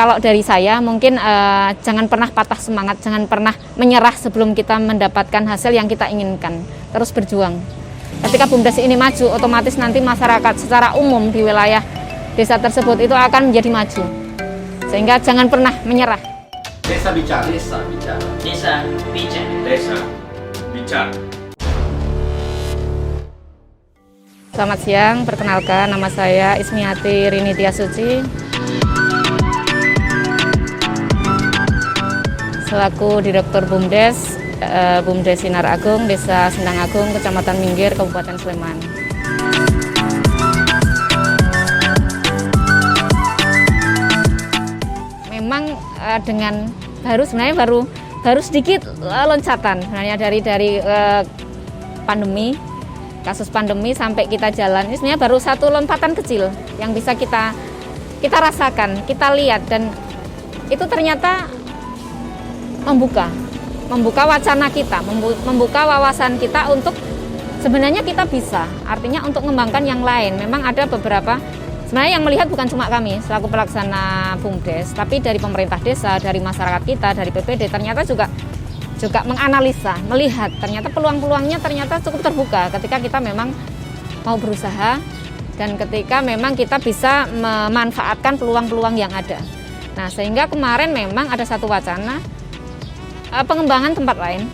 kalau dari saya mungkin jangan pernah patah semangat, jangan pernah menyerah sebelum kita mendapatkan hasil yang kita inginkan. Terus berjuang. Ketika BUMDes ini maju, otomatis nanti masyarakat secara umum di wilayah desa tersebut itu akan menjadi maju. Sehingga jangan pernah menyerah. Desa bicara. Desa bicara. Desa bicara. Desa bicara. Selamat siang, perkenalkan nama saya Ismiati Rini Tiasuci. Selaku Direktur BUMDes, BUMDes Sinar Agung, Desa Sendang Agung, Kecamatan Minggir, Kabupaten Sleman. Memang dengan baru sedikit loncatan sebenarnya dari pandemi, kasus pandemi sampai kita jalan ini sebenarnya baru satu lompatan kecil yang bisa kita rasakan, kita lihat, dan itu ternyata membuka wacana kita, membuka wawasan kita untuk sebenarnya kita bisa, artinya untuk mengembangkan yang lain. Memang ada beberapa, sebenarnya yang melihat bukan cuma kami selaku pelaksana BUMDes, tapi dari pemerintah desa, dari masyarakat kita, dari PPD ternyata juga menganalisa, melihat ternyata peluang-peluangnya ternyata cukup terbuka ketika kita memang mau berusaha dan ketika memang kita bisa memanfaatkan peluang-peluang yang ada. Nah, sehingga kemarin memang ada satu wacana pengembangan tempat lain.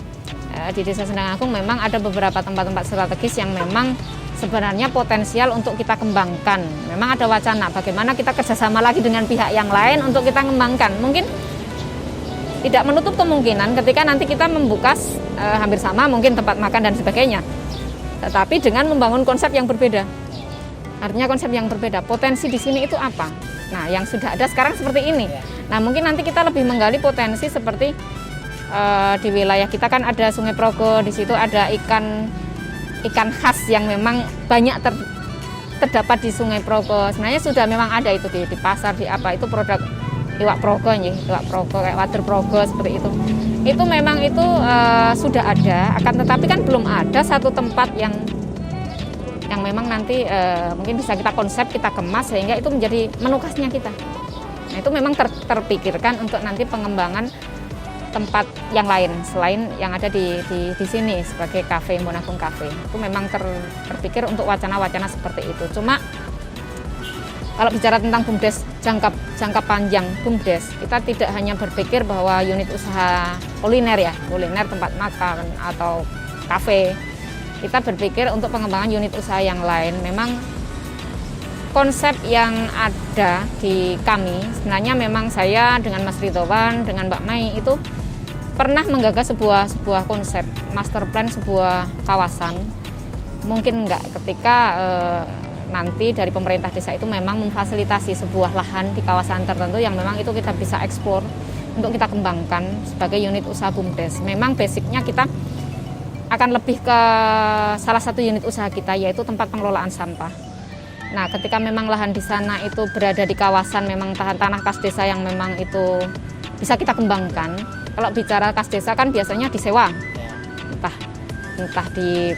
Di Desa Sendang Agung memang ada beberapa tempat-tempat strategis yang memang sebenarnya potensial untuk kita kembangkan. Memang ada wacana bagaimana kita kerjasama lagi dengan pihak yang lain untuk kita kembangkan. Mungkin tidak menutup kemungkinan ketika nanti kita membuka hampir sama mungkin tempat makan dan sebagainya, tetapi dengan membangun konsep yang berbeda. Artinya konsep yang berbeda, potensi di sini itu apa? Nah, yang sudah ada sekarang seperti ini. Nah, mungkin nanti kita lebih menggali potensi seperti di wilayah kita kan ada Sungai Progo, di situ ada ikan khas yang memang banyak terdapat di Sungai Progo. Sebenarnya sudah memang ada itu di pasar, di apa itu produk iwak progo, iwak progo kayak wader progo seperti itu. Itu memang itu sudah ada, akan tetapi kan belum ada satu tempat yang memang nanti mungkin bisa kita konsep, kita kemas sehingga itu menjadi menu khasnya kita. Nah, itu memang terpikirkan untuk nanti pengembangan tempat yang lain selain yang ada di sini sebagai kafe, Monakung Cafe. Itu memang terpikir untuk wacana-wacana seperti itu. Cuma kalau bicara tentang BUMDes jangka panjang BUMDes, kita tidak hanya berpikir bahwa unit usaha kuliner tempat makan atau kafe. Kita berpikir untuk pengembangan unit usaha yang lain. Memang konsep yang ada di kami, sebenarnya memang saya dengan Mas Ridwan, dengan Mbak Mai itu pernah menggagas sebuah konsep master plan sebuah kawasan. Mungkin enggak ketika nanti dari pemerintah desa itu memang memfasilitasi sebuah lahan di kawasan tertentu yang memang itu kita bisa eksplor untuk kita kembangkan sebagai unit usaha BUMDes. Memang basicnya kita akan lebih ke salah satu unit usaha kita, yaitu tempat pengelolaan sampah. Nah, ketika memang lahan di sana itu berada di kawasan memang tanah kas desa yang memang itu bisa kita kembangkan. Kalau bicara kas desa kan biasanya disewa, entah di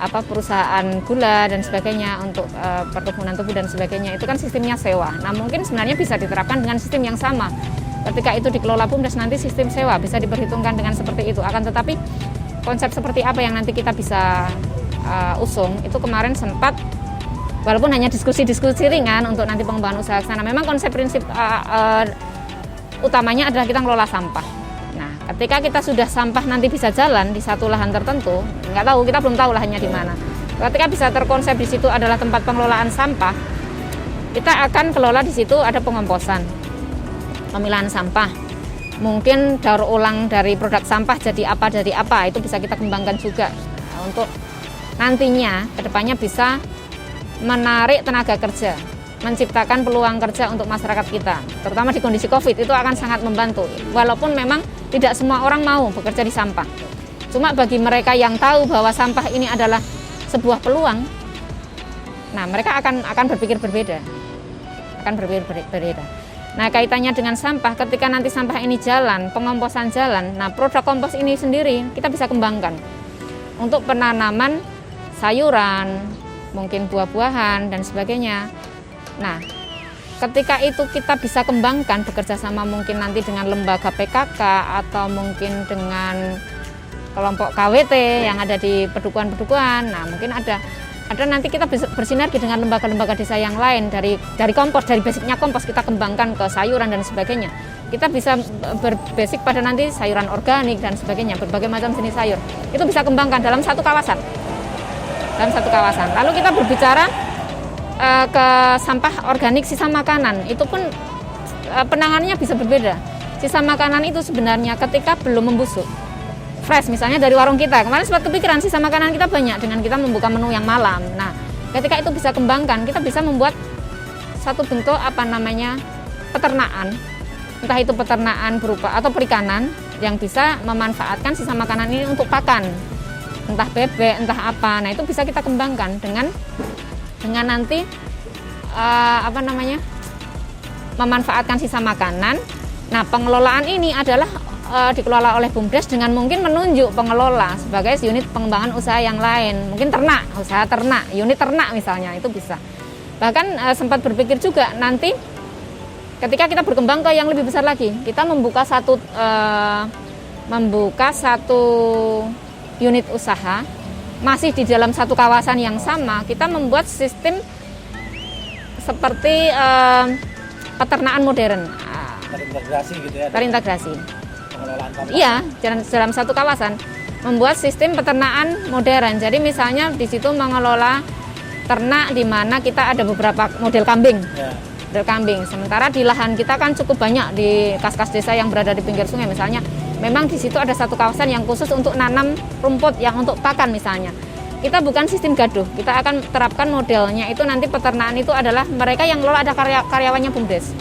perusahaan gula dan sebagainya untuk perkebunan tebu dan sebagainya, itu kan sistemnya sewa. Nah, mungkin sebenarnya bisa diterapkan dengan sistem yang sama. Ketika itu dikelola BUMDes nanti sistem sewa bisa diperhitungkan dengan seperti itu. Akan tetapi konsep seperti apa yang nanti kita bisa usung itu kemarin sempat, walaupun hanya diskusi-diskusi ringan untuk nanti pengembangan usaha ke sana. Memang konsep prinsip utamanya adalah kita ngelola sampah. Nah, ketika kita sudah sampah nanti bisa jalan di satu lahan tertentu, nggak tahu, kita belum tahu lahannya di mana. Ketika bisa terkonsep di situ adalah tempat pengelolaan sampah, kita akan kelola di situ ada pengomposan, pemilahan sampah. Mungkin daur ulang dari produk sampah jadi apa, itu bisa kita kembangkan juga. Nah, untuk nantinya kedepannya bisa menarik tenaga kerja, menciptakan peluang kerja untuk masyarakat kita, terutama di kondisi COVID itu akan sangat membantu. Walaupun memang tidak semua orang mau bekerja di sampah, cuma bagi mereka yang tahu bahwa sampah ini adalah sebuah peluang, nah mereka akan berpikir berbeda, Nah, kaitannya dengan sampah, ketika nanti sampah ini jalan, pengomposan jalan, nah produk kompos ini sendiri kita bisa kembangkan untuk penanaman sayuran, mungkin buah-buahan dan sebagainya. Nah, ketika itu kita bisa kembangkan bekerja sama mungkin nanti dengan lembaga PKK atau mungkin dengan kelompok KWT yang ada di pedukuhan-pedukuhan. Nah, mungkin ada nanti kita bisa bersinergi dengan lembaga-lembaga desa yang lain dari kompos, dari basicnya kompos kita kembangkan ke sayuran dan sebagainya. Kita bisa berbasic pada nanti sayuran organik dan sebagainya, berbagai macam jenis sayur. Itu bisa kembangkan dalam satu kawasan. Lalu kita berbicara ke sampah organik sisa makanan, itu pun penanganannya bisa berbeda. Sisa makanan itu sebenarnya ketika belum membusuk, fresh misalnya dari warung kita, kemarin sempat kepikiran sisa makanan kita banyak dengan kita membuka menu yang malam. Nah, ketika itu bisa kembangkan, kita bisa membuat satu bentuk peternakan, entah itu peternakan berupa atau perikanan yang bisa memanfaatkan sisa makanan ini untuk pakan, entah bebek, entah apa. Nah, itu bisa kita kembangkan dengan nanti memanfaatkan sisa makanan. Nah, pengelolaan ini adalah dikelola oleh BUMDes dengan mungkin menunjuk pengelola sebagai unit pengembangan usaha yang lain, mungkin usaha ternak, unit ternak misalnya, itu bisa. Bahkan sempat berpikir juga nanti ketika kita berkembang ke yang lebih besar lagi, kita membuka satu unit usaha masih di dalam satu kawasan yang sama. Kita membuat sistem seperti peternakan modern, terintegrasi gitu ya. Terintegrasi. Pengelolaan kawasan. Iya, dalam satu kawasan membuat sistem peternakan modern. Jadi misalnya di situ mengelola ternak di mana kita ada beberapa model kambing. Ya. Model kambing. Sementara di lahan kita kan cukup banyak di kas-kas desa yang berada di pinggir sungai misalnya. Memang di situ ada satu kawasan yang khusus untuk nanam rumput yang untuk pakan misalnya. Kita bukan sistem gaduh, kita akan terapkan modelnya itu nanti peternakan itu adalah mereka yang lola ada karyawannya BUMDes.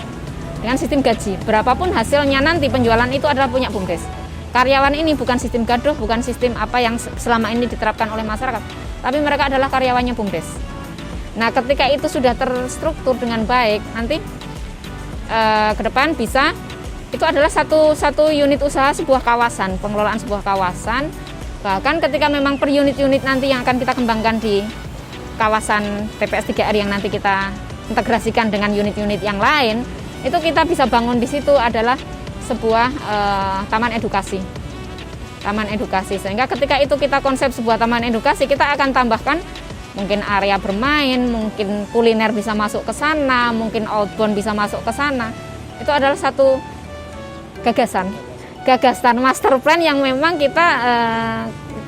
Dengan sistem gaji, berapapun hasilnya nanti penjualan itu adalah punya BUMDes. Karyawan ini bukan sistem gaduh, bukan sistem apa yang selama ini diterapkan oleh masyarakat, tapi mereka adalah karyawannya BUMDes. Nah, ketika itu sudah terstruktur dengan baik, nanti ke depan bisa itu adalah satu unit usaha sebuah kawasan, pengelolaan sebuah kawasan. Bahkan ketika memang per unit-unit nanti yang akan kita kembangkan di kawasan TPS 3R yang nanti kita integrasikan dengan unit-unit yang lain, itu kita bisa bangun di situ adalah sebuah taman edukasi. Taman edukasi, sehingga ketika itu kita konsep sebuah taman edukasi, kita akan tambahkan mungkin area bermain, mungkin kuliner bisa masuk ke sana, mungkin outbound bisa masuk ke sana. Itu adalah satu gagasan master plan yang memang kita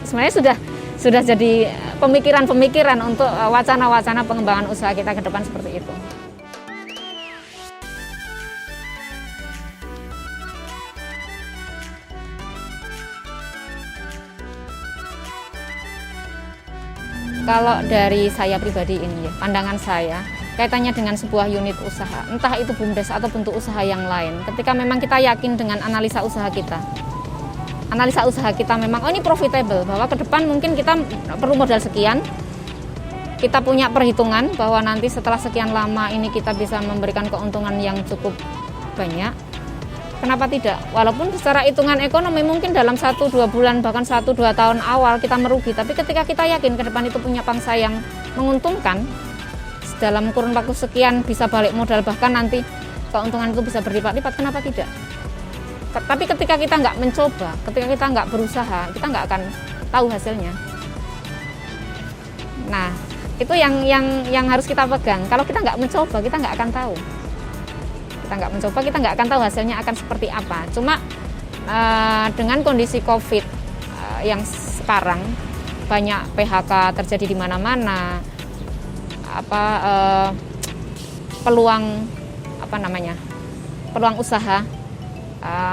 sebenarnya sudah jadi pemikiran untuk wacana-wacana pengembangan usaha kita ke depan seperti itu. Kalau dari saya pribadi ini ya, pandangan saya kaitannya dengan sebuah unit usaha, entah itu BUMDes atau bentuk usaha yang lain. Ketika memang kita yakin dengan analisa usaha kita memang ini profitable, bahwa ke depan mungkin kita perlu modal sekian, kita punya perhitungan bahwa nanti setelah sekian lama ini kita bisa memberikan keuntungan yang cukup banyak. Kenapa tidak? Walaupun secara hitungan ekonomi mungkin dalam 1-2 bulan bahkan 1-2 tahun awal kita merugi, tapi ketika kita yakin ke depan itu punya pangsa yang menguntungkan, dalam kurun waktu sekian bisa balik modal, bahkan nanti keuntungan itu bisa berlipat-lipat, kenapa tidak? Tapi ketika kita nggak mencoba, ketika kita nggak berusaha, kita nggak akan tahu hasilnya. Nah, itu yang harus kita pegang. Kalau kita nggak mencoba, kita nggak akan tahu. Kita nggak akan tahu hasilnya akan seperti apa. Cuma dengan kondisi COVID yang sekarang banyak PHK terjadi di mana-mana, peluang usaha,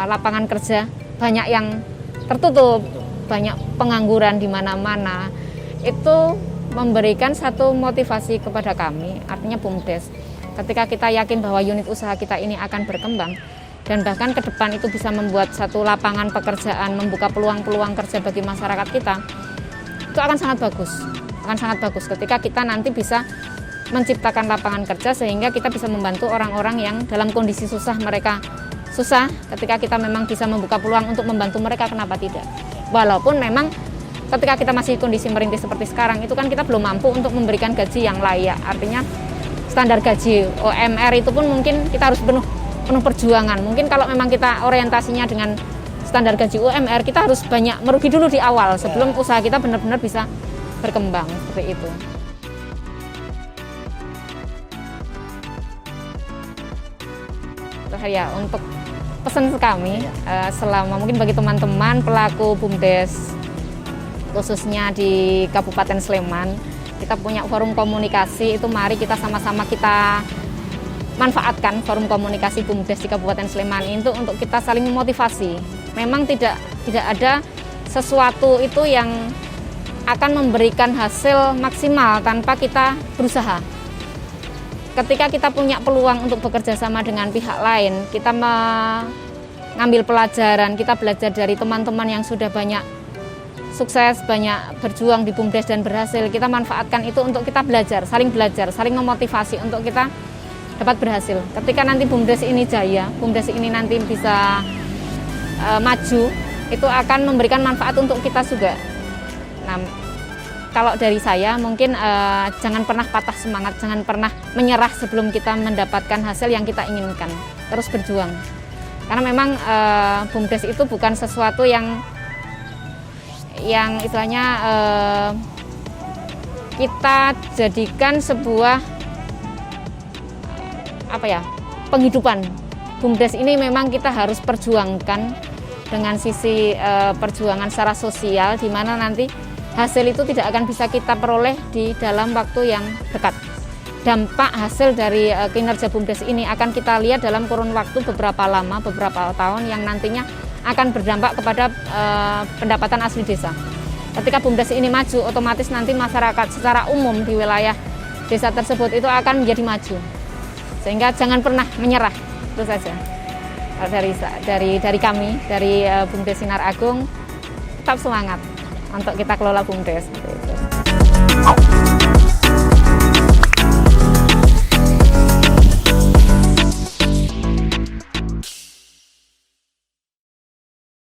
lapangan kerja banyak yang tertutup, banyak pengangguran di mana-mana. Itu memberikan satu motivasi kepada kami, artinya BUMDes. Ketika kita yakin bahwa unit usaha kita ini akan berkembang dan bahkan ke depan itu bisa membuat satu lapangan pekerjaan, membuka peluang-peluang kerja bagi masyarakat kita, itu akan sangat bagus ketika kita nanti bisa menciptakan lapangan kerja sehingga kita bisa membantu orang-orang yang dalam kondisi susah, mereka susah, ketika kita memang bisa membuka peluang untuk membantu mereka, kenapa tidak? Walaupun memang ketika kita masih kondisi merintis seperti sekarang, itu kan kita belum mampu untuk memberikan gaji yang layak, artinya standar gaji UMR itu pun mungkin kita harus penuh perjuangan. Mungkin kalau memang kita orientasinya dengan standar gaji UMR, kita harus banyak merugi dulu di awal sebelum usaha kita benar-benar bisa berkembang seperti itu. Ya, untuk pesan kami selama mungkin bagi teman-teman pelaku BUMDes khususnya di Kabupaten Sleman, kita punya forum komunikasi itu, mari kita sama-sama kita manfaatkan forum komunikasi BUMDes di Kabupaten Sleman itu untuk kita saling memotivasi. Memang tidak ada sesuatu itu yang akan memberikan hasil maksimal tanpa kita berusaha. Ketika kita punya peluang untuk bekerja sama dengan pihak lain, kita mengambil pelajaran, kita belajar dari teman-teman yang sudah banyak sukses, banyak berjuang di BUMDes dan berhasil, kita manfaatkan itu untuk kita belajar, saling memotivasi untuk kita dapat berhasil. Ketika nanti BUMDes ini jaya, BUMDes ini nanti bisa maju, itu akan memberikan manfaat untuk kita juga. Nah, kalau dari saya mungkin jangan pernah patah semangat, jangan pernah menyerah sebelum kita mendapatkan hasil yang kita inginkan. Terus berjuang. Karena memang BUMDes itu bukan sesuatu yang istilahnya kita jadikan sebuah penghidupan. BUMDes ini memang kita harus perjuangkan dengan sisi perjuangan secara sosial, di mana nanti hasil itu tidak akan bisa kita peroleh di dalam waktu yang dekat. Dampak hasil dari kinerja BUMDes ini akan kita lihat dalam kurun waktu beberapa tahun yang nantinya akan berdampak kepada pendapatan asli desa. Ketika BUMDes ini maju, otomatis nanti masyarakat secara umum di wilayah desa tersebut itu akan menjadi maju. Sehingga jangan pernah menyerah, itu saja. Dari kami, dari BUMDes Sinar Agung, tetap semangat untuk kita kelola BUMDes.